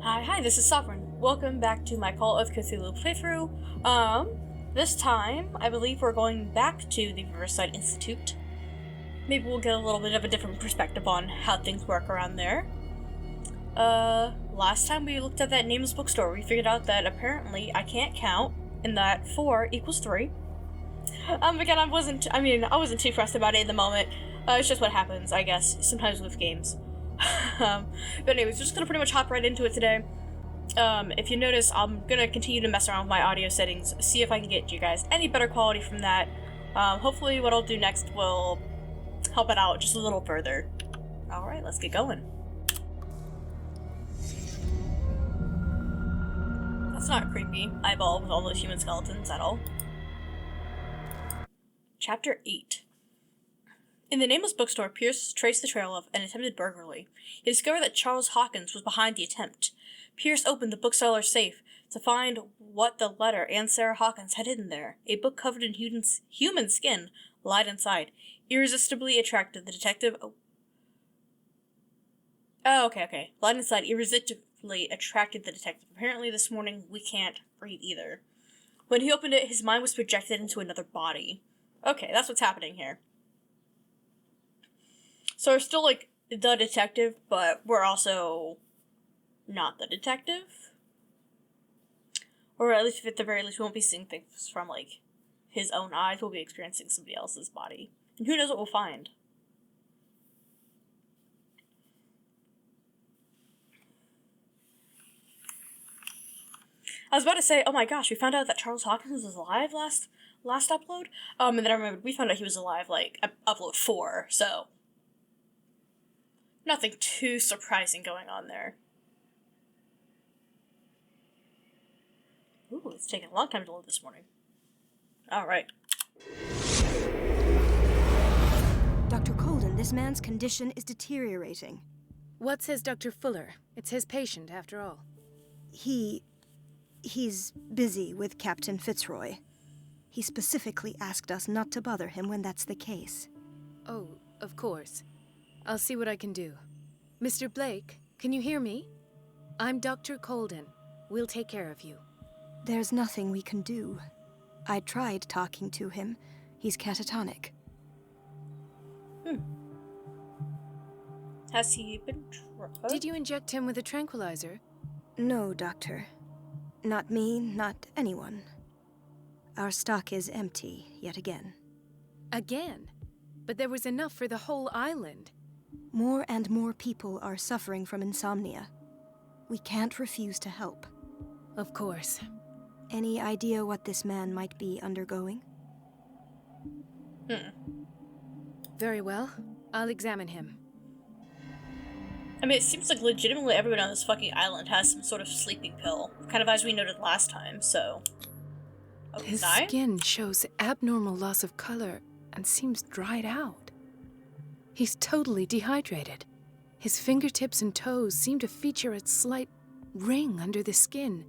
Hi, this is Sovereign. Welcome back to my Call of Cthulhu playthrough. This time, I believe we're going back to the Riverside Institute. Maybe we'll get a little bit of a different perspective on how things work around there. Last time we looked at that nameless bookstore, we figured out that apparently I can't count, and that 4 equals 3. Again, I wasn't too pressed about it in the moment. It's just what happens, I guess, sometimes with games. But anyways, just gonna pretty much hop right into it today. If you notice, I'm gonna continue to mess around with my audio settings, see if I can get you guys any better quality from that. Hopefully what I'll do next will help it out just a little further. Alright, let's get going. That's not creepy, eyeball with all those human skeletons at all. Chapter 8. In the nameless bookstore, Pierce traced the trail of an attempted burglary. He discovered that Charles Hawkins was behind the attempt. Pierce opened the bookseller's safe to find what the letter and Sarah Hawkins had hidden there. A book covered in human skin lied inside. Irresistibly attracted the detective. Lied inside irresistibly attracted the detective. Apparently this morning we can't read either. When he opened it, his mind was projected into another body. Okay, that's what's happening here. So we're still, like, the detective, but we're also not the detective. Or at least, at the very least, we won't be seeing things from, like, his own eyes. We'll be experiencing somebody else's body. And who knows what we'll find. I was about to say, oh my gosh, we found out that Charles Hawkins was alive last upload. And then I remembered we found out he was alive, like, upload 4, so nothing too surprising going on there. Ooh, it's taking a long time to load this morning. Alright. Dr. Colden, this man's condition is deteriorating. What says Dr. Fuller? It's his patient, after all. He's busy with Captain Fitzroy. He specifically asked us not to bother him when that's the case. Oh, of course. I'll see what I can do. Mr. Blake, can you hear me? I'm Dr. Colden. We'll take care of you. There's nothing we can do. I tried talking to him. He's catatonic. Has he been drugged? Did you inject him with a tranquilizer? No, Doctor. Not me, not anyone. Our stock is empty, yet again. Again? But there was enough for the whole island. More and more people are suffering from insomnia. We can't refuse to help. Of course. Any idea what this man might be undergoing? Very well. I'll examine him. I mean, it seems like legitimately everyone on this fucking island has some sort of sleeping pill. Kind of as we noted last time, so... Oh, His die? skin shows abnormal loss of color and seems dried out. He's totally dehydrated. His fingertips and toes seem to feature a slight ring under the skin.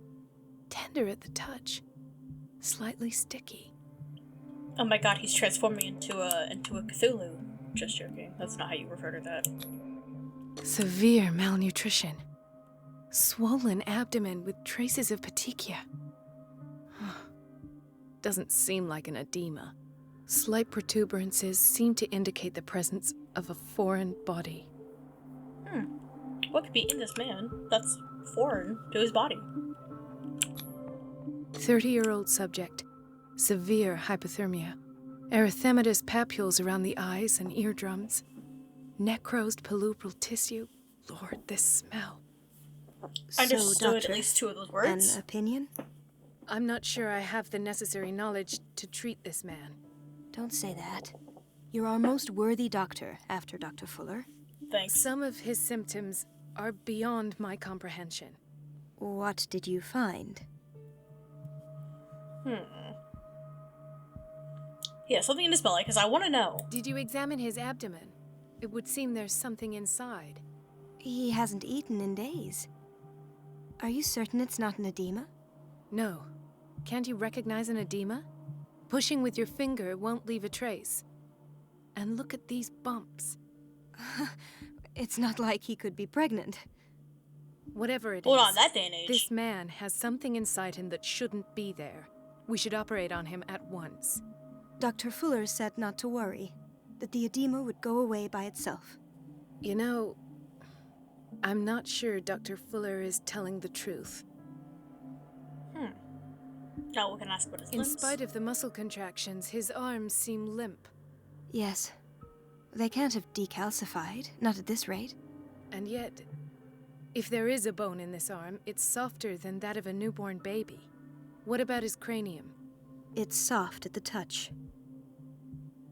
Tender at the touch. Slightly sticky. Oh my god, he's transforming into a Cthulhu. Just joking. That's not how you refer to that. Severe malnutrition. Swollen abdomen with traces of petechia. Doesn't seem like an edema. Slight protuberances seem to indicate the presence of a foreign body. What could be in this man that's foreign to his body? 30-year-old subject. Severe hypothermia. Erythematous papules around the eyes and eardrums. Necrosed palpebral tissue. Lord, this smell. Understood So, Doctor, at least 2 of those words. an opinion? I'm not sure I have the necessary knowledge to treat this man. Don't say that. You're our most worthy doctor after Dr. Fuller. Thanks. Some of his symptoms are beyond my comprehension. What did you find? Yeah, something in his belly, because I want to know. Did you examine his abdomen? It would seem there's something inside. He hasn't eaten in days. Are you certain it's not an edema? No. Can't you recognize an edema? Pushing with your finger won't leave a trace. And look at these bumps. It's not like he could be pregnant. Whatever it Well, is, not in that day and age. this man has something inside him that shouldn't be there. We should operate on him at once. Dr. Fuller said not to worry, that the edema would go away by itself. You know, I'm not sure Dr. Fuller is telling the truth. No, we can ask about his In limbs. spite of the muscle contractions, his arms seem limp. Yes. They can't have decalcified, not at this rate. And yet, if there is a bone in this arm, it's softer than that of a newborn baby. What about his cranium? It's soft at the touch.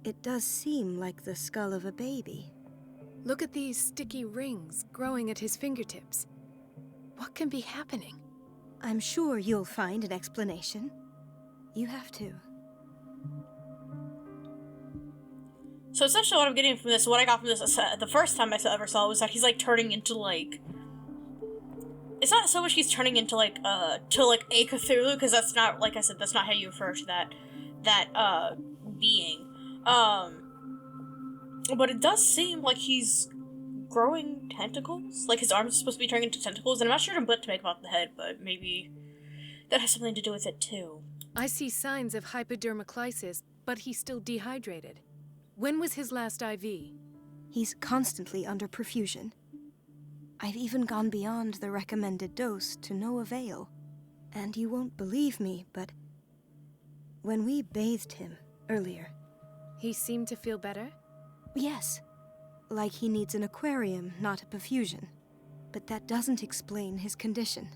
It does seem like the skull of a baby. Look at these sticky rings growing at his fingertips. What can be happening? I'm sure you'll find an explanation. You have to. So essentially what I'm getting from this, what I got from this the first time I ever saw it was that he's like turning into like... It's not so much he's turning into like, to like a Cthulhu, because that's not, like I said, that's not how you refer to that being. But it does seem like he's growing tentacles. Like his arms are supposed to be turning into tentacles, and I'm not sure what to make about the head, but maybe that has something to do with it too. I see signs of hypodermoclysis, but he's still dehydrated. When was his last IV? He's constantly under perfusion. I've even gone beyond the recommended dose to no avail. And you won't believe me, but when we bathed him earlier... He seemed to feel better? Yes. Like he needs an aquarium, not a perfusion. But that doesn't explain his condition.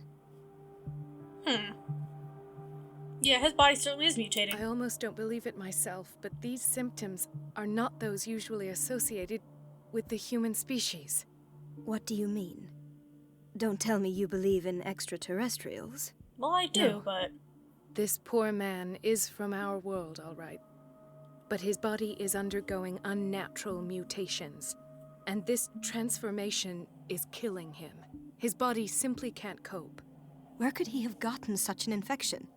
Yeah, his body certainly is mutating. I almost don't believe it myself, but these symptoms are not those usually associated with the human species. What do you mean? Don't tell me you believe in extraterrestrials. Well, I do, No. but... This poor man is from our world, all right. But his body is undergoing unnatural mutations. And this transformation is killing him. His body simply can't cope. Where could he have gotten such an infection?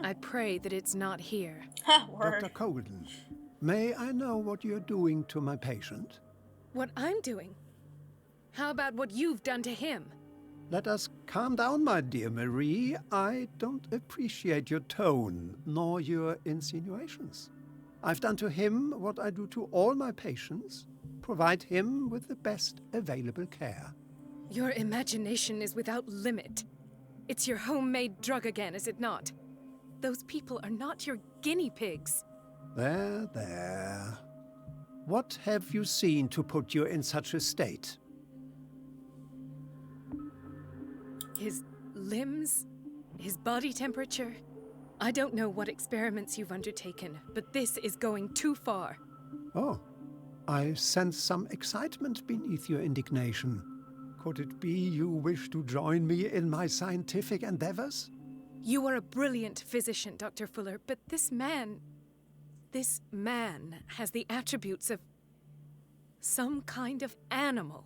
I pray that it's not here. Ha, word. Dr. Cogan, may I know what you're doing to my patient? What I'm doing? How about what you've done to him? Let us calm down, my dear Marie. I don't appreciate your tone, nor your insinuations. I've done to him what I do to all my patients. Provide him with the best available care. Your imagination is without limit. It's your homemade drug again, is it not? Those people are not your guinea pigs. There, there. What have you seen to put you in such a state? His limbs? His body temperature? I don't know what experiments you've undertaken, but this is going too far. Oh, I sense some excitement beneath your indignation. Could it be you wish to join me in my scientific endeavors? You are a brilliant physician, Dr. Fuller, but this man has the attributes of some kind of animal.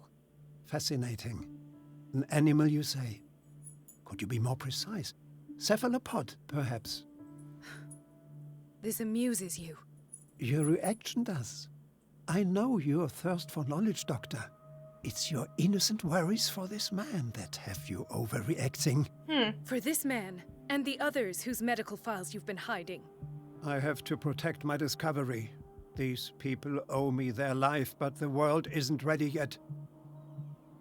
Fascinating. An animal, you say? Could you be more precise? Cephalopod, perhaps? This amuses you. Your reaction does. I know your thirst for knowledge, Doctor. It's your innocent worries for this man that have you overreacting. For this man, and the others whose medical files you've been hiding. I have to protect my discovery. These people owe me their life, but the world isn't ready yet.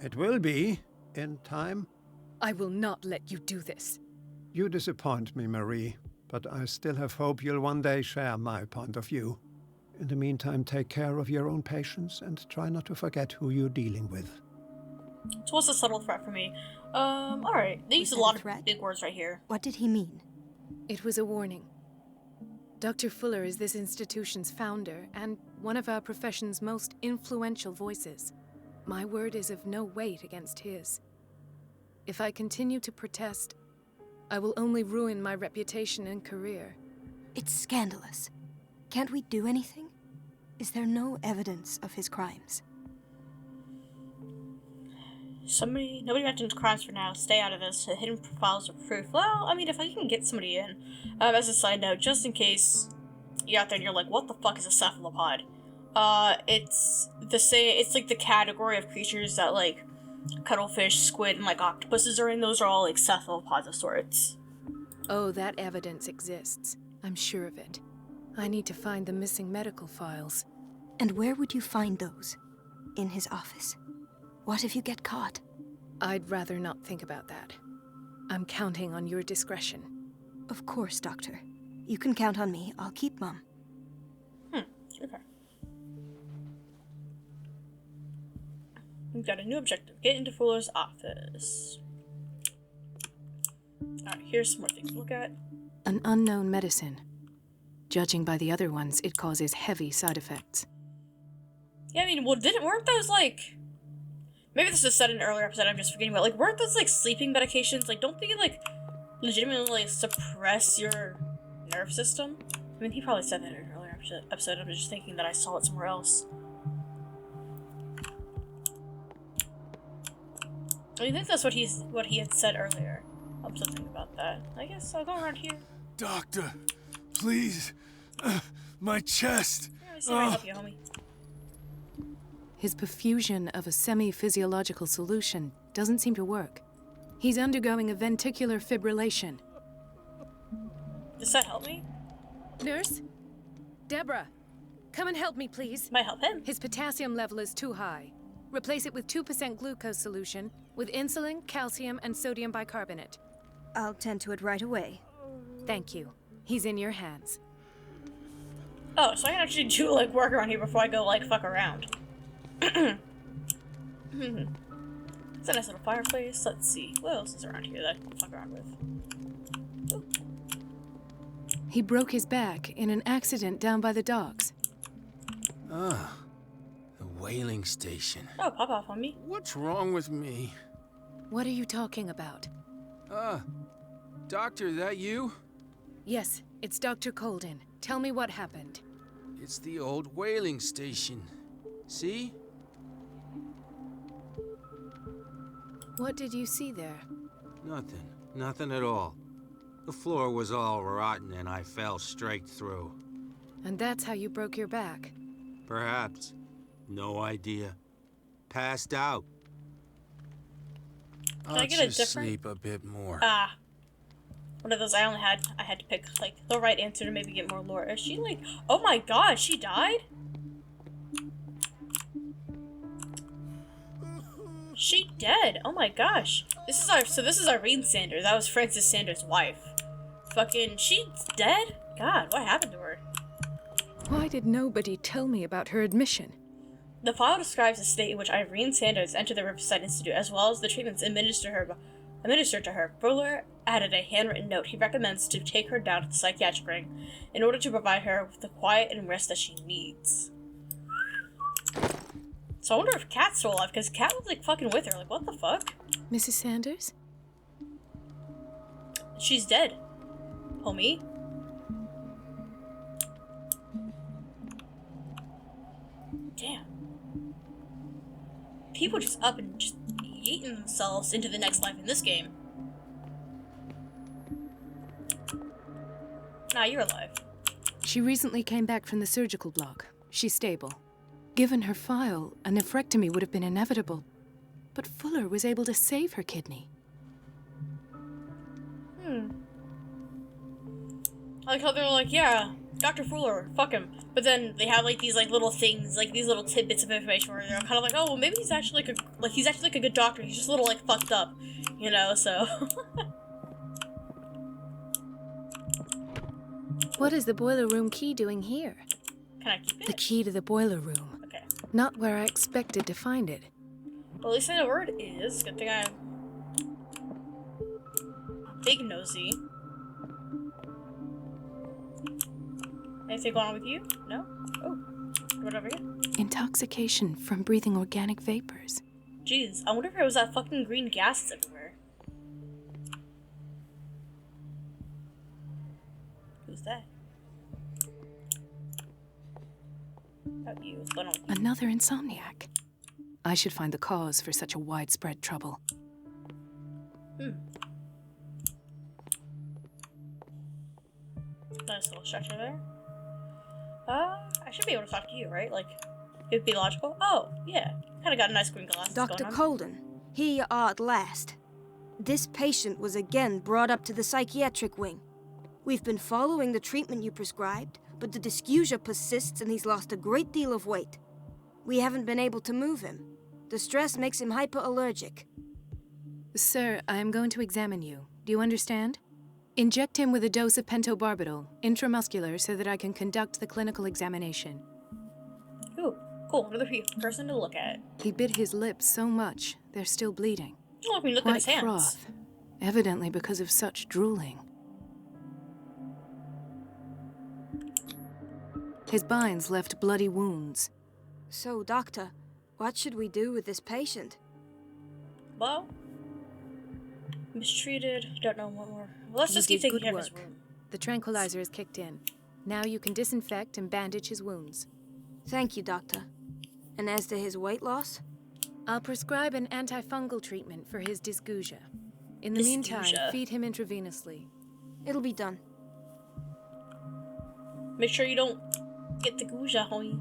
It will be, in time. I will not let you do this. You disappoint me, Marie, but I still have hope you'll one day share my point of view. In the meantime, take care of your own patients and try not to forget who you're dealing with. So what's a subtle threat for me? Alright. They use a that a lot of threat? big words right here. What did he mean? It was a warning. Dr. Fuller is this institution's founder and one of our profession's most influential voices. My word is of no weight against his. If I continue to protest, I will only ruin my reputation and career. It's scandalous. Can't we do anything? Is there no evidence of his crimes? Nobody mentions crimes for now. Stay out of this. Hidden profiles of proof. Well, I mean, if I can get somebody in. As a side note, just in case you're out there and you're like, what the fuck is a cephalopod? It's the same, it's like the category of creatures that, like, cuttlefish, squid, and like octopuses are in. Those are all like cephalopods of sorts. Oh, that evidence exists. I'm sure of it. I need to find the missing medical files. And where would you find those? In his office. What if you get caught? I'd rather not think about that. I'm counting on your discretion. Of course, Doctor. You can count on me. I'll keep Mum. Okay. We've got a new objective. Get into Fuller's office. Alright, here's some more things to look at. An unknown medicine. Judging by the other ones, it causes heavy side effects. Yeah, I mean, well, weren't those, like... Maybe this was said in an earlier episode, I'm just forgetting about, like, weren't those, like, sleeping medications? Like, don't they, like, legitimately, like, suppress your nerve system? I mean, he probably said that in an earlier episode, I'm just thinking that I saw it somewhere else. I think that's what he had said earlier. Something about that. I guess I'll go around here. Doctor, please. My chest. Yeah, I see if I can help you, homie. His perfusion of a semi-physiological solution doesn't seem to work. He's undergoing a ventricular fibrillation. Does that help me? Nurse? Deborah, come and help me, please. Might help him. His potassium level is too high. Replace it with 2% glucose solution with insulin, calcium, and sodium bicarbonate. I'll tend to it right away. Thank you. He's in your hands. Oh, so I can actually do, like, work around here before I go, like, fuck around. It's a nice little fireplace. Let's see. What else is around here that I can fuck around with? Ooh. He broke his back in an accident down by the docks. Ah, the whaling station. Oh, pop off on me. What's wrong with me? What are you talking about? Doctor, that you? Yes, it's Dr. Colden. Tell me what happened. It's the old whaling station. See? What did you see there? Nothing. Nothing at all. The floor was all rotten and I fell straight through. And that's how you broke your back? Perhaps. No idea. Passed out. I get a different- sleep a bit more. One of those I had to pick, like, the right answer to maybe get more lore. Is she, like, oh my god, she died? She dead. Oh my gosh. This is Irene Sanders. That was Francis Sanders' wife. Fucking, she's dead? God, what happened to her? Why did nobody tell me about her admission? The file describes the state in which Irene Sanders entered the Riverside Institute, as well as the treatments administered to her. Fuller added a handwritten note. He recommends to take her down to the psychiatric ring in order to provide her with the quiet and rest that she needs. So I wonder if Kat's still alive, because Kat was, like, fucking with her. Like, what the fuck? Mrs. Sanders? She's dead, homie. Damn. People just up and just yeeting themselves into the next life in this game. Nah, you're alive. She recently came back from the surgical block. She's stable. Given her file, a nephrectomy would have been inevitable. But Fuller was able to save her kidney. I like how they're like, yeah, Dr. Fuller, fuck him. But then they have, like, these, like, little things, like, these little tidbits of information where they're kind of like, oh, well, maybe he's actually, he's actually a good doctor. He's just a little, like, fucked up, you know, so. What is the boiler room key doing here? Can I keep it? The key to the boiler room. Okay. Not where I expected to find it. Well, at least I know where it is. Good thing I'm big nosy. Anything going on with you? No? Oh. What over here? Intoxication from breathing organic vapors. Jeez, I wonder if it was that fucking green gas everywhere. Who's that? About you. What's going on with you? Another insomniac. I should find the cause for such a widespread trouble. Nice little structure there. I should be able to talk to you, right? Like, it'd be logical. Oh, yeah. Kind of got a nice green glasses Dr. going on. Colden, Here you are at last. This patient was again brought up to the psychiatric wing. We've been following the treatment you prescribed, but the dysgeusia persists and he's lost a great deal of weight. We haven't been able to move him. The stress makes him hyperallergic. Sir, I am going to examine you. Do you understand? Inject him with a dose of pentobarbital, intramuscular, so that I can conduct the clinical examination. Ooh, cool. Another person to look at. He bit his lips so much, they're still bleeding. Oh, we look at his Quite hands. froth, evidently because of such drooling. His binds left bloody wounds. So, doctor, what should we do with this patient? Well, mistreated. Don't know what more. Well, let's You just keep did taking good care of his work. wound. The tranquilizer is kicked in. Now you can disinfect and bandage his wounds. Thank you, doctor. And as to his weight loss? I'll prescribe an antifungal treatment for his dysgeusia. In the meantime, Dysgeusia. feed him intravenously. It'll be done. Make sure you don't get the gouja, homie.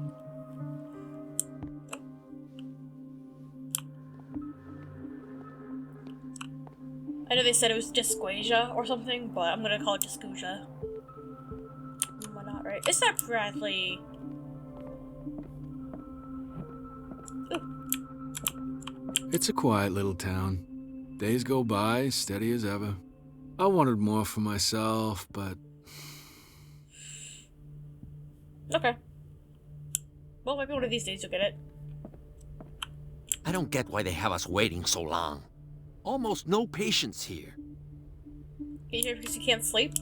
I know they said it was dysgeusia or something, but I'm gonna call it dysgeusia. Why not, right? Is that Bradley? It's a quiet little town. Days go by, steady as ever. I wanted more for myself, but Okay. Well, maybe one of these days you'll get it. I don't get why they have us waiting so long. Almost no patients here. Get here because you can't sleep?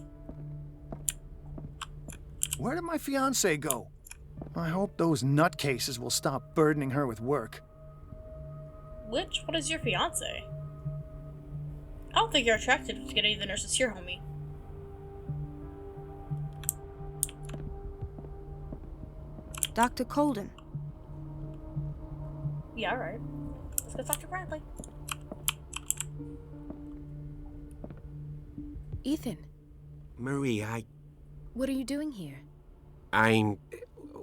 Where did my fiancée go? I hope those nutcases will stop burdening her with work. Which? What is your fiance? I don't think you're attracted to get any of the nurses here, homie. Dr. Colden. Yeah, alright. Let's go talk to Bradley. Ethan, Marie, what are you doing here? I'm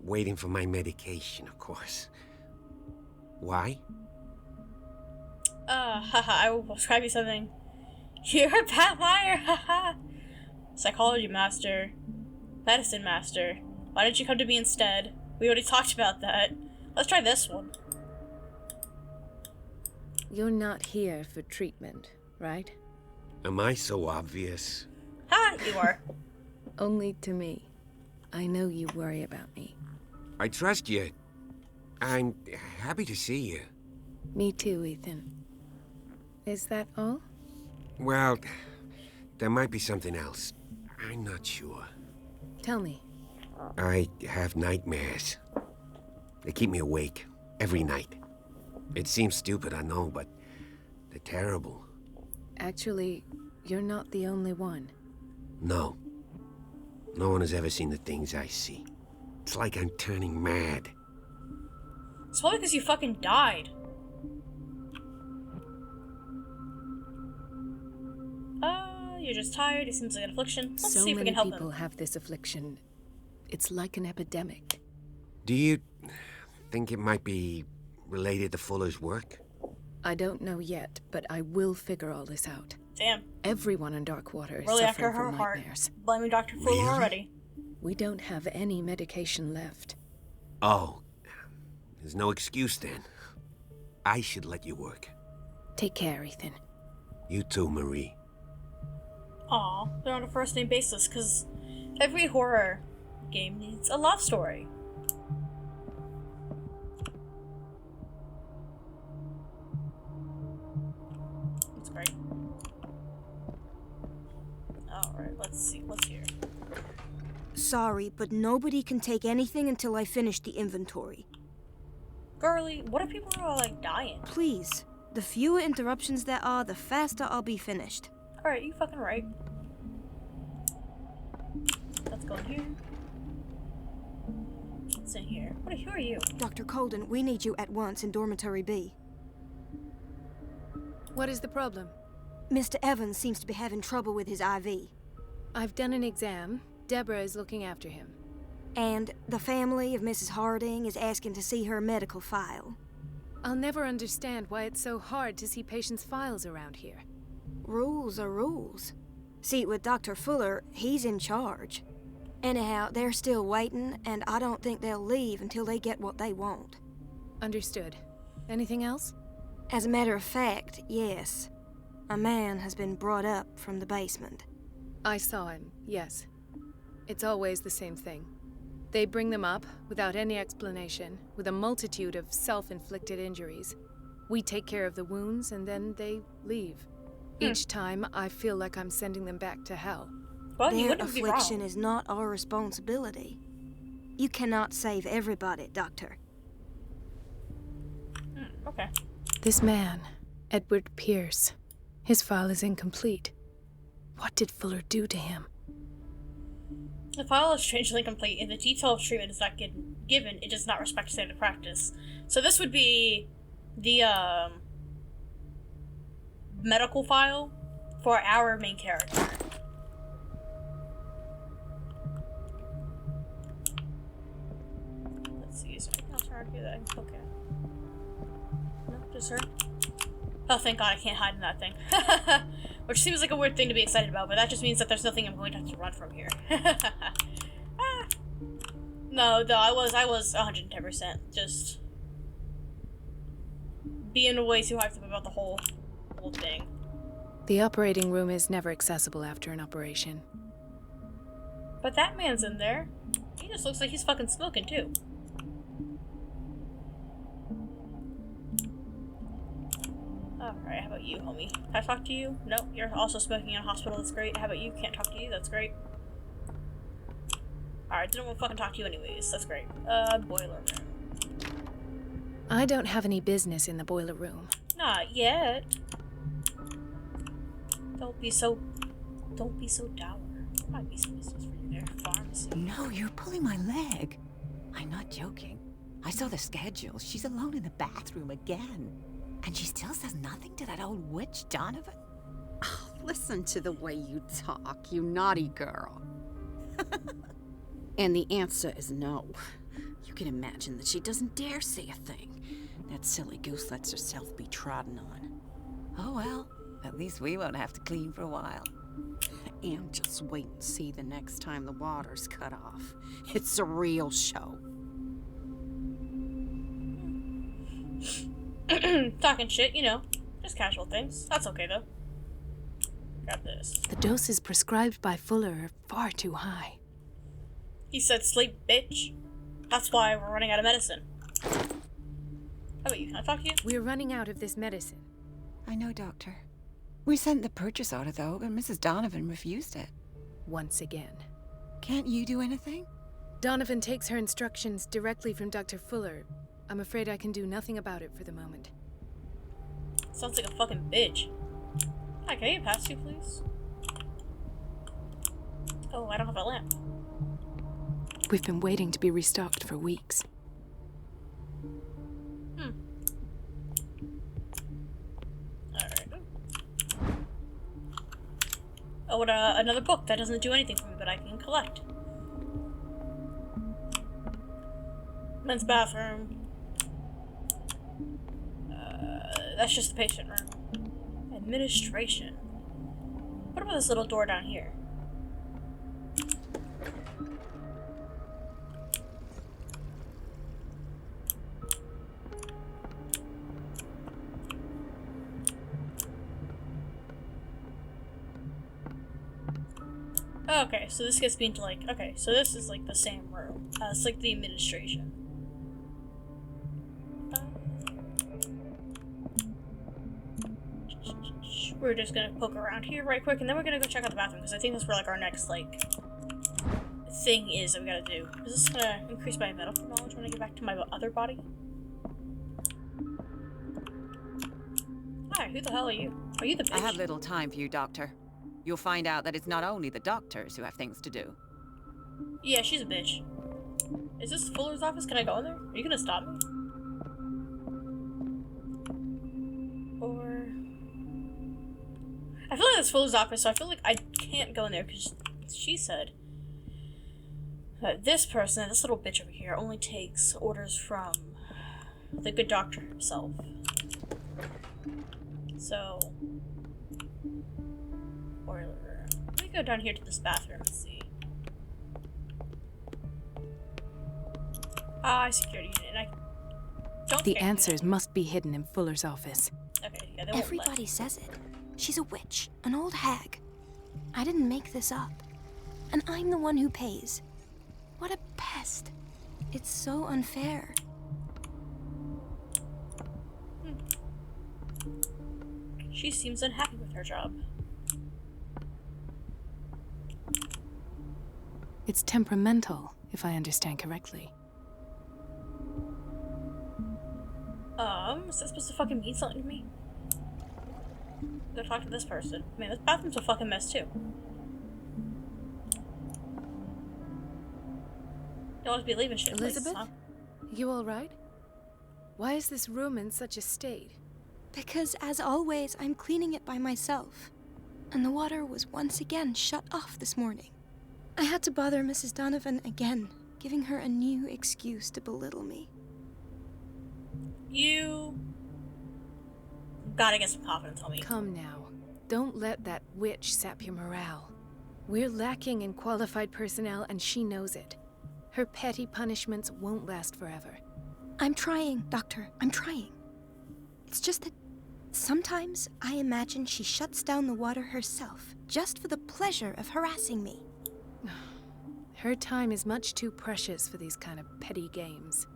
waiting for my medication, of course. Why? Haha, I will prescribe you something. You're a bad liar, haha. Psychology master. Medicine master. Why didn't you come to me instead? We already talked about that. Let's try this one. You're not here for treatment, right? Am I so obvious? Ha! You are. Only to me. I know you worry about me. I trust you. I'm happy to see you. Me too, Ethan. Is that all? Well, there might be something else. I'm not sure. Tell me. I have nightmares. They keep me awake every night. It seems stupid, I know, but they're terrible. Actually, you're not the only one. No. No one has ever seen the things I see. It's like I'm turning mad. It's probably because you fucking died. You're just tired. It seems like an affliction. Let's So see if we many can help people him. have this affliction. It's like an epidemic. Do you think it might be related to Fuller's work? I don't know yet, but I will figure all this out. Damn. Everyone in Darkwater is Really after suffering her from heart. nightmares. Blaming Dr. Fuller Really? already. We don't have any medication left. Oh. There's no excuse then. I should let you work. Take care, Ethan. You too, Marie. Aw, they're on a first name basis, because every horror game needs a love story. That's great. Alright, let's see. What's here? Sorry, but nobody can take anything until I finish the inventory. Girly, what if people are like dying? Please. The fewer interruptions there are, the faster I'll be finished. Alright, you fucking right. Let's go in here. What's in here? Who are you? Dr. Colden, we need you at once in Dormitory B. What is the problem? Mr. Evans seems to be having trouble with his IV. I've done an exam. Deborah is looking after him. And the family of Mrs. Harding is asking to see her medical file. I'll never understand why it's so hard to see patients' files around here. Rules are rules. See, with Dr. Fuller, he's in charge. Anyhow, they're still waiting, and I don't think they'll leave until they get what they want. Understood. Anything else? As a matter of fact, yes. A man has been brought up from the basement. I saw him, yes. It's always the same thing. They bring them up, without any explanation, with a multitude of self-inflicted injuries. We take care of the wounds, and then they leave. Each time, I feel like I'm sending them back to hell. Well, you Their wouldn't be wrong. affliction is not our responsibility. You cannot save everybody, Doctor. Okay. This man, Edward Pierce, his file is incomplete. What did Fuller do to him? The file is strangely incomplete, and the detail of treatment is not given. It does not respect standard practice. So this would be the medical file for our main character. Let's see, is there anything else around here that I can look at? No, just her. Oh, thank God I can't hide in that thing. Which seems like a weird thing to be excited about, but that just means that there's nothing I'm going to have to run from here. Ah. No, though, I was 110%. Just being way too hyped up about the whole thing. The operating room is never accessible after an operation. But that man's in there. He just looks like he's fucking smoking, too. Alright, how about you, homie? Can I talk to you? Nope, you're also smoking in a hospital, that's great. How about you? Can't talk to you, that's great. Alright, didn't want to fucking talk to you anyways, that's great. Boiler room. I don't have any business in the boiler room. Not yet. Don't be so dour. There might be some business for you there, pharmacy. No, you're pulling my leg. I'm not joking. I saw the schedule. She's alone in the bathroom again. And she still says nothing to that old witch, Donovan? Oh, listen to the way you talk, you naughty girl. And the answer is no. You can imagine that she doesn't dare say a thing. That silly goose lets herself be trodden on. Oh well, at least we won't have to clean for a while. And just wait and see the next time the water's cut off. It's a real show. Talking shit, you know. Just casual things. That's okay, though. Grab this. The doses prescribed by Fuller are far too high. He said sleep, bitch. That's why we're running out of medicine. How about you? Can I talk to you? We're running out of this medicine. I know, Doctor. We sent the purchase order, though, and Mrs. Donovan refused it. Once again. Can't you do anything? Donovan takes her instructions directly from Dr. Fuller. I'm afraid I can do nothing about it for the moment. Sounds like a fucking bitch. Hi, can I get past you, please? Oh, I don't have a lamp. We've been waiting to be restocked for weeks. Alright. Oh, and another book that doesn't do anything for me, but I can collect. Men's bathroom. That's just the patient room. Administration. What about this little door down here? Okay, so this gets me into like, okay, so this is like the same room. It's like the administration. We're just gonna poke around here right quick, and then we're gonna go check out the bathroom, because I think that's where like our next like thing is that we gotta do. Is this gonna increase my medical knowledge when I get back to my other body? Hi, who the hell are you? Are you the bitch? I have little time for you, Doctor. You'll find out that it's not only the doctors who have things to do. Yeah, she's a bitch. Is this Fuller's office? Can I go in there? Are you gonna stop me? Or... I feel like that's Fuller's office, so I feel like I can't go in there because she said that this person, this little bitch over here, only takes orders from the good doctor himself. So, boiler room. Let me go down here to this bathroom and see. Security unit. And I don't The think I can do answers that. must be hidden in Fuller's office. Okay, yeah, they won't let Everybody me. says it. She's a witch, an old hag. I didn't make this up. And I'm the one who pays. What a pest. It's so unfair. She seems unhappy with her job. It's temperamental, if I understand correctly. Is that supposed to fucking mean something to me? Go talk to this person. Man, this bathroom's a fucking mess too. Don't want to be leaving shit places, Elizabeth? huh? You all right? Why is this room in such a state? Because, as always, I'm cleaning it by myself. And the water was once again shut off this morning. I had to bother Mrs. Donovan again, giving her a new excuse to belittle me. You gotta get some confidence on me. Come now. Don't let that witch sap your morale. We're lacking in qualified personnel, and she knows it. Her petty punishments won't last forever. I'm trying, Doctor. I'm trying. It's just that sometimes I imagine she shuts down the water herself, just for the pleasure of harassing me. Her time is much too precious for these kind of petty games.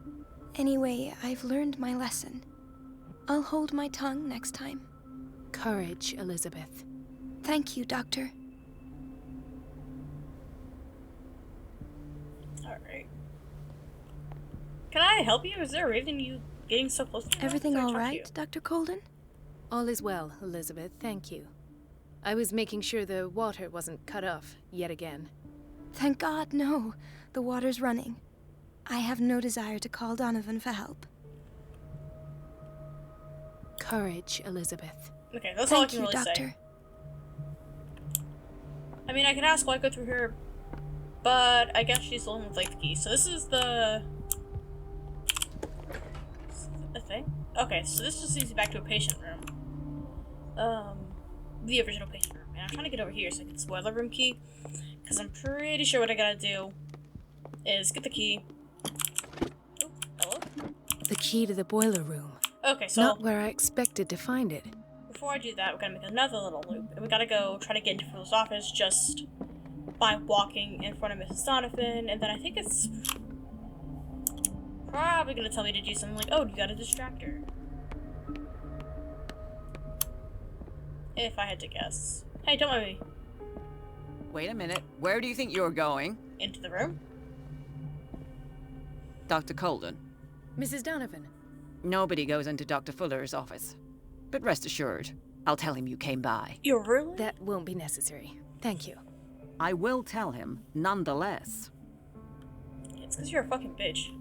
Anyway, I've learned my lesson. I'll hold my tongue next time. Courage, Elizabeth. Thank you, Doctor. Alright. Can I help you? Is there a reason you getting so close to me? Everything Can I all talk to right, Dr. Colden? All is well, Elizabeth, thank you. I was making sure the water wasn't cut off yet again. Thank God, no. The water's running. I have no desire to call Donovan for help. Courage, Elizabeth. Okay, that's all I Thank can you, really Doctor. say. I mean, I can ask why I go through here, but I guess she's the one with like the key. So this is the thing. Okay, so this just leads you back to a patient room. The original patient room. And I'm trying to get over here so I can spoil the room key, because I'm pretty sure what I gotta do is get the key. Oh, hello. The key to the boiler room. Okay, so Not where I expected to find it. before I do that, we're gonna make another little loop, and we gotta go try to get into Phil's office just by walking in front of Mrs. Donovan, and then I think it's probably gonna tell me to do something like, oh, you gotta distract her. If I had to guess. Hey, don't mind me. Wait a minute. Where do you think you're going? Into the room? Dr. Colden. Mrs. Donovan. Nobody goes into Dr. Fuller's office. But rest assured, I'll tell him you came by. You're really? That won't be necessary. Thank you. I will tell him, nonetheless. It's because you're a fucking bitch.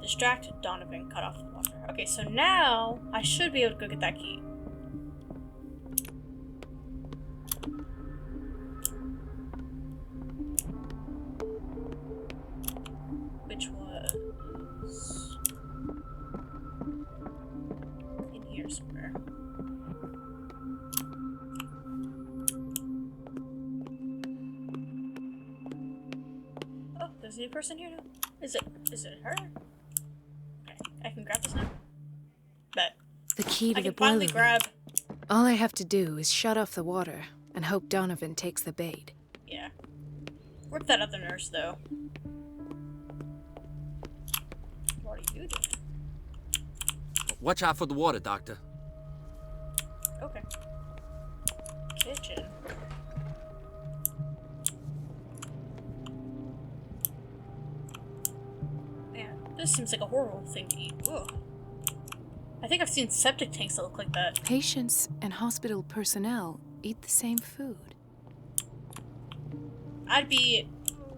Distracted Donovan, cut off the water. Okay, so now I should be able to go get that key. Which was in here somewhere. Oh, there's a new person here now. Is it her? Okay, I can grab this now. Bet. The key to I the can boiler finally room. grab. All I have to do is shut off the water and hope Donovan takes the bait. Yeah. Rip that other nurse though. What are you doing? Watch out for the water, Doctor. Okay. Kitchen. Man, this seems like a horrible thing to eat. Ugh. I think I've seen septic tanks that look like that. Patients and hospital personnel eat the same food. I'd be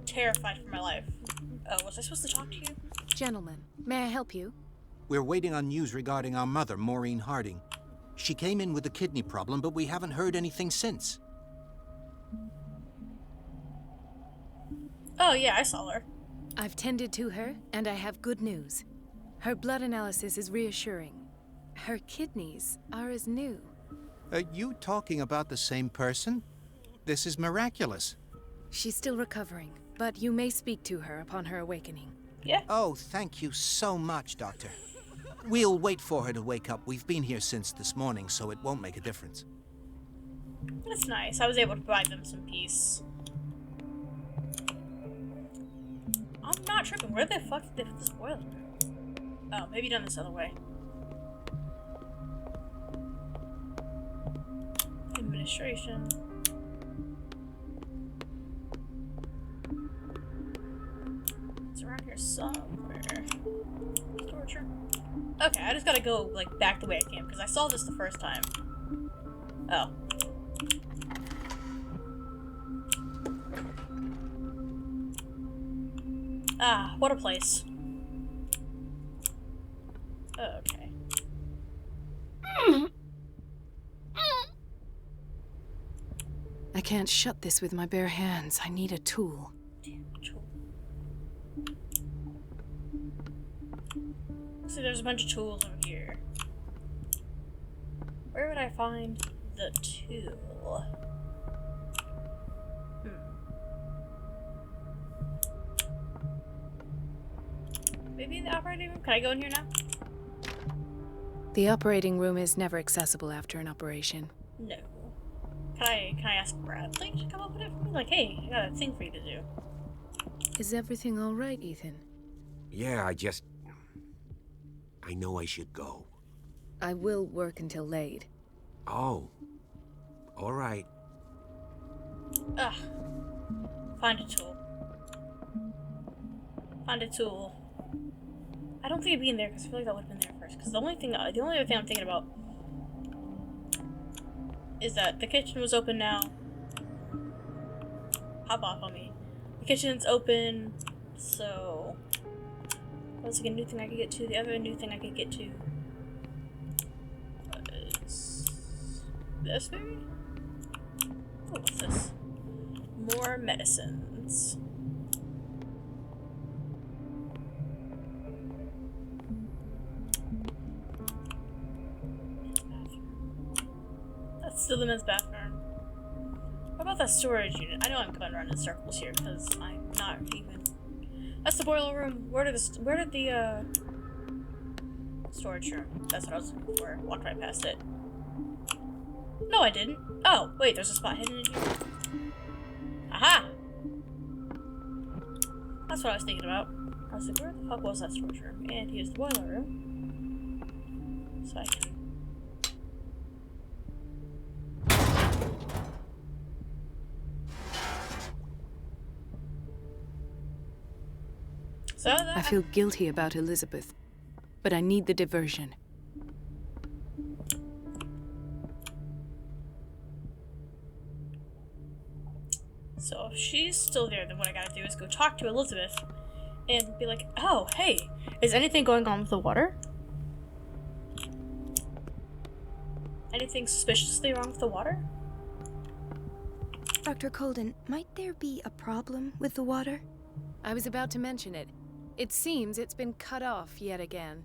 terrified for my life. Oh, was I supposed to talk to you? Gentlemen, may I help you? We're waiting on news regarding our mother, Maureen Harding. She came in with a kidney problem, but we haven't heard anything since. Oh yeah, I saw her. I've tended to her, and I have good news. Her blood analysis is reassuring. Her kidneys are as new. Are you talking about the same person? This is miraculous. She's still recovering, but you may speak to her upon her awakening. Yeah. Oh, thank you so much, Doctor. We'll wait for her to wake up. We've been here since this morning, so it won't make a difference. That's nice. I was able to provide them some peace. I'm not tripping. Where the fuck did they put this boiler? Oh, maybe done this other way. Administration. It's around here somewhere. Storage room. Okay, I just gotta go like back the way I came because I saw this the first time. Oh. Ah, what a place. Okay. I can't shut this with my bare hands. I need a tool. Damn tool. See, there's a bunch of tools over here. Where would I find the tool? Maybe in the operating room? Can I go in here now? The operating room is never accessible after an operation. No. Can I ask Bradley to come up with it for me? Like, hey, I got a thing for you to do. Is everything all right, Ethan? Yeah, I know I should go. I will work until late. Oh. All right. Ugh. Find a tool. Find a tool. I don't think it'd be in there because I feel like that would have been there first. Because the only other thing I'm thinking about is that the kitchen was open now. Hop off on me. The kitchen's open, so that's like a new thing I could get to. The other new thing I could get to is this maybe? Oh, what's this? More medicines. That's still the men's bathroom. What about that storage unit? I know I'm going around in circles here because I'm not even. That's the boiler room. Where did the storage room? That's what I was looking for. Walked right past it. No, I didn't. Oh, wait, there's a spot hidden in here. Aha! That's what I was thinking about. I was like, where the fuck was that storage room? And here's the boiler room. So I can. So I feel guilty about Elizabeth, but I need the diversion. So if she's still there, then what I gotta do is go talk to Elizabeth and be like, oh, hey, is anything going on with the water? Anything suspiciously wrong with the water? Dr. Colden, might there be a problem with the water? I was about to mention it. It seems it's been cut off yet again.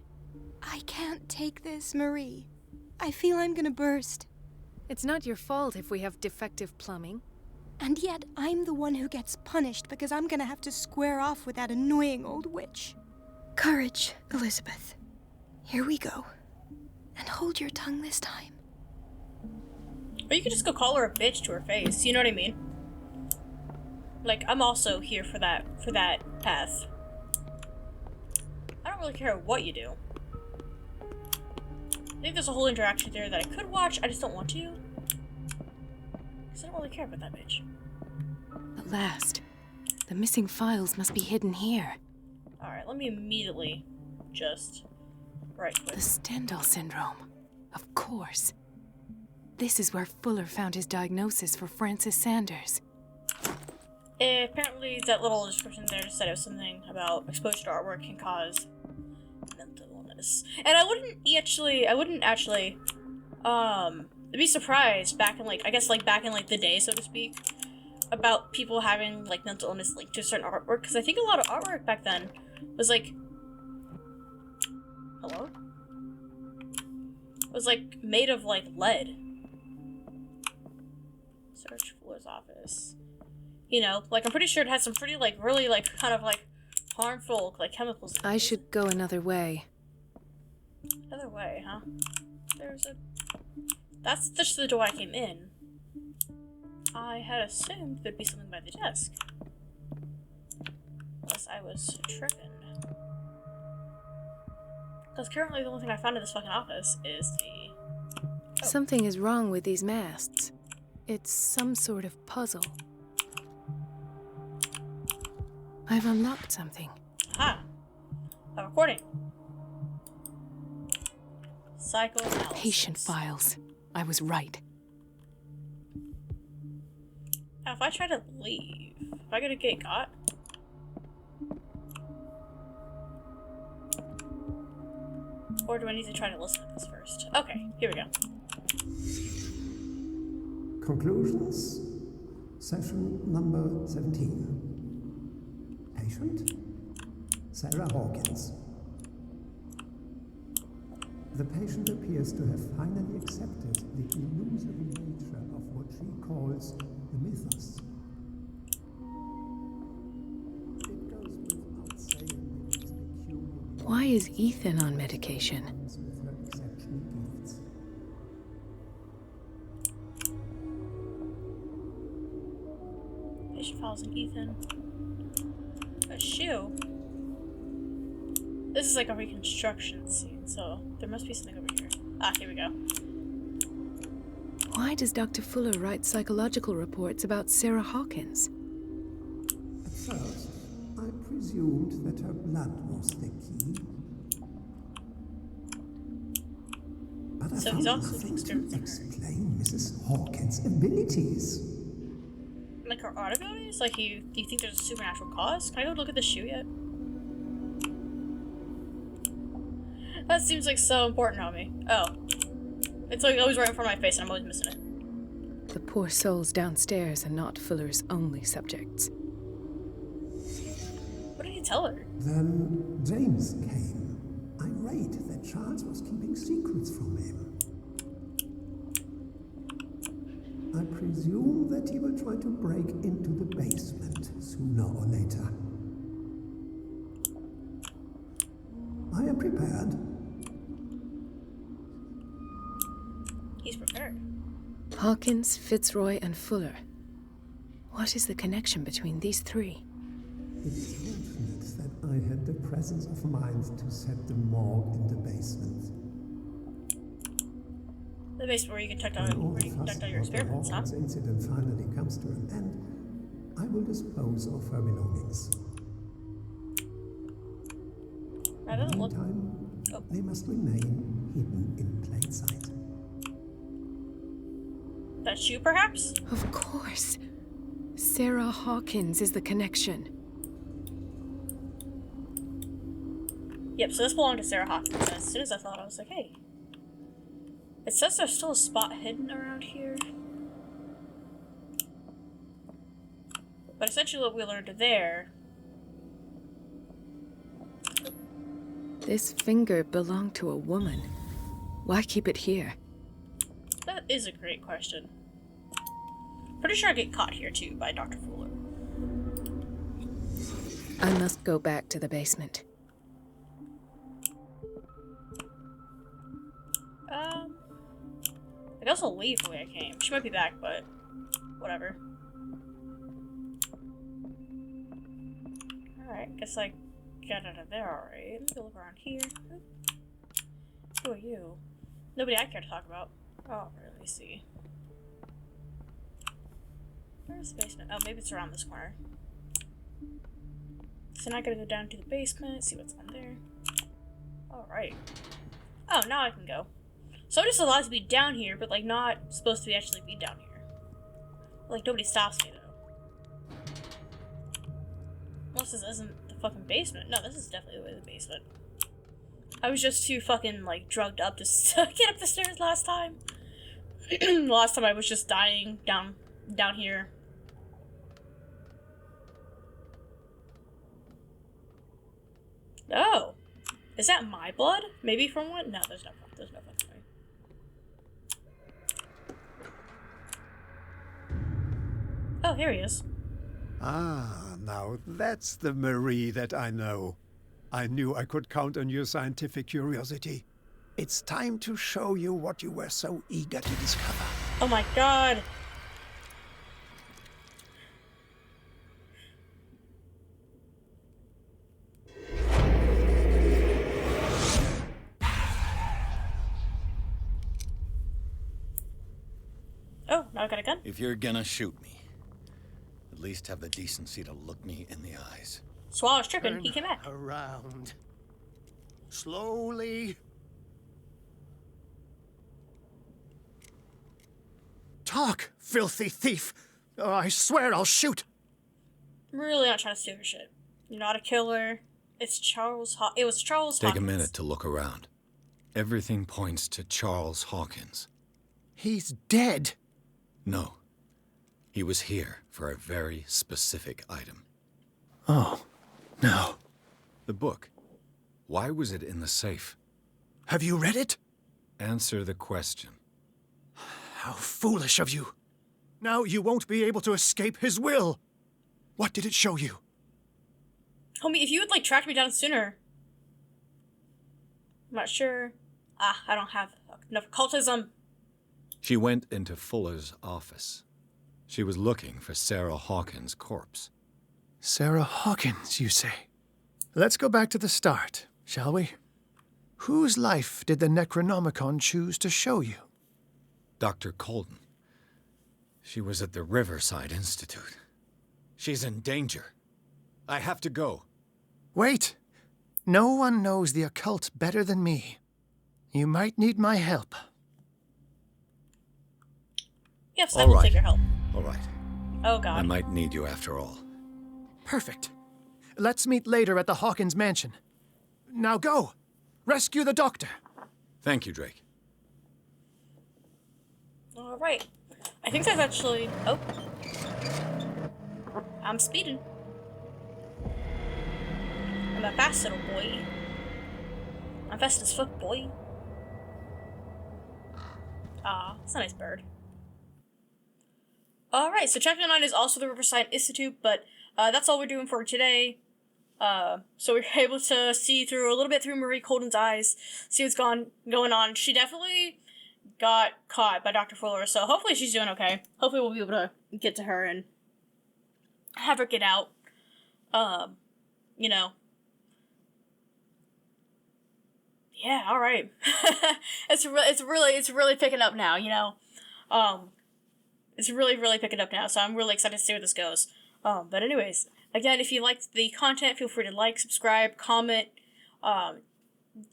I can't take this, Marie. I feel I'm gonna burst. It's not your fault if we have defective plumbing. And yet, I'm the one who gets punished because I'm gonna have to square off with that annoying old witch. Courage, Elizabeth. Here we go. And hold your tongue this time. Or you could just go call her a bitch to her face, you know what I mean? Like, I'm also here for that path. I don't really care what you do. I think there's a whole interaction there that I could watch, I just don't want to. Because I don't really care about that bitch. At last. The missing files must be hidden here. Alright, let me immediately just right click. The Stendhal syndrome. Of course. This is where Fuller found his diagnosis for Francis Sanders. Apparently that little description there just said it was something about exposure to artwork can cause mental illness. And I wouldn't actually be surprised back in back in the day, so to speak, about people having like mental illness linked to certain artwork, because I think a lot of artwork back then was like Hello? It was like made of like lead. Search Fuller's office. You know, like I'm pretty sure it had some pretty like really like kind of like harmful like chemicals. I should go another way. Another way, huh? There's a... That's just the door I came in. I had assumed there'd be something by the desk. Unless I was tripping. Because currently the only thing I found in this fucking office is the... Oh. Something is wrong with these masts. It's some sort of puzzle. I've unlocked something. Aha! A recording. Psychoanalysis. Patient files. I was right. Now, if I try to leave, am I gonna get caught? Or do I need to try to listen to this first? Okay, here we go. Conclusions. Session number 17. Patient, Sarah Hawkins. The patient appears to have finally accepted the illusory nature of what she calls the mythos. It goes without saying that these peculiar... Why is Ethan on medication? ...with her exceptional gifts. Patient files and Ethan. A shoe? This is like a reconstruction scene, so there must be something over here. Ah, here we go. Why does Dr. Fuller write psychological reports about Sarah Hawkins? At first, I presumed that her blood was the key. But I So found he's also nothing to experiencing her. explain Mrs. Hawkins' abilities. Like her art abilities? Like do you think there's a supernatural cause? Can I go look at the shoe yet? That seems like so important on me. Oh. It's like always right in front of my face and I'm always missing it. The poor souls downstairs are not Fuller's only subjects. What did he tell her? Then James came, irate that Charles was keeping secrets from him. I presume that he will try to break into the basement sooner or later. I am prepared. He's prepared. Hawkins, Fitzroy, and Fuller. What is the connection between these three? It is fortunate that I had the presence of mind to set the morgue in the basement. The basement where you conduct all your After experiments, huh? Hawkins' incident finally comes to an end, I will dispose of her belongings. That doesn't look... Meantime, Oh. they must remain hidden in plain sight. That shoe, perhaps? Of course. Sarah Hawkins is the connection. Yep, so this belonged to Sarah Hawkins. And as soon as I thought, I was like, hey. It says there's still a spot hidden around here. But essentially what we learned there... This finger belonged to a woman. Why keep it here? That is a great question. Pretty sure I get caught here too by Dr. Fuller. I must go back to the basement. I could also leave the way I came. She might be back, but whatever. Alright, guess I got out of there alright. Let me go look around here. Who are you? Nobody I care to talk about. Oh, really? See. Where's the basement? Oh, maybe it's around this corner. So now I gotta go down to the basement, see what's on there. Alright. Oh, now I can go. So I'm just allowed to be down here, but like not supposed to actually be down here. Like nobody stops me though. Unless this isn't the fucking basement. No, this is definitely the way to the basement. I was just too fucking like drugged up to get up the stairs last time. Last time I was just dying down here. Oh. Is that my blood? Maybe from one? No, there's no fucking way. Oh, here he is. Ah, now that's the Marie that I know. I knew I could count on your scientific curiosity. It's time to show you what you were so eager to discover. Oh my god. Oh, now I got a gun. If you're gonna shoot me, at least have the decency to look me in the eyes. Swallow's tripping. He came back. Around. Slowly. Talk, filthy thief! Or I swear I'll shoot! I'm really not trying to steal your shit. You're not a killer. It's Charles It was Charles Hawkins. Take a minute to look around. Everything points to Charles Hawkins. He's dead. No. He was here for a very specific item. Oh, no. The book. Why was it in the safe? Have you read it? Answer the question. How foolish of you. Now you won't be able to escape his will. What did it show you? Homie, if you had, like, tracked me down sooner. I'm not sure. I don't have enough occultism. She went into Fuller's office. She was looking for Sarah Hawkins' corpse. Sarah Hawkins, you say? Let's go back to the start, shall we? Whose life did the Necronomicon choose to show you? Dr. Colden. She was at the Riverside Institute. She's in danger. I have to go. Wait. No one knows the occult better than me. You might need my help. Yes, I will take your help. All right. Oh, God. I might need you after all. Perfect. Let's meet later at the Hawkins mansion. Now go. Rescue the doctor. Thank you, Drake. All right. I think that's actually... Oh. I'm speeding. I'm a fast little boy. I'm fast as fuck, boy. Ah, it's a nice bird. Alright, so Chapter 9 is also the Riverside Institute, but that's all we're doing for today. So we're able to see through a little bit through Marie Colden's eyes, see what's going on. She definitely got caught by Dr. Fuller, so hopefully she's doing okay. Hopefully we'll be able to get to her and have her get out. You know. Yeah, alright. it's really picking up now, you know. It's really picking up now, so I'm really excited to see where this goes. But anyways, again, if you liked the content, feel free to like, subscribe, comment.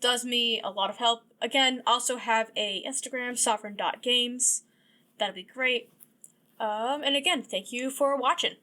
Does me a lot of help. Again, also have a Instagram, sovereign.games. That'd be great. And again, thank you for watching.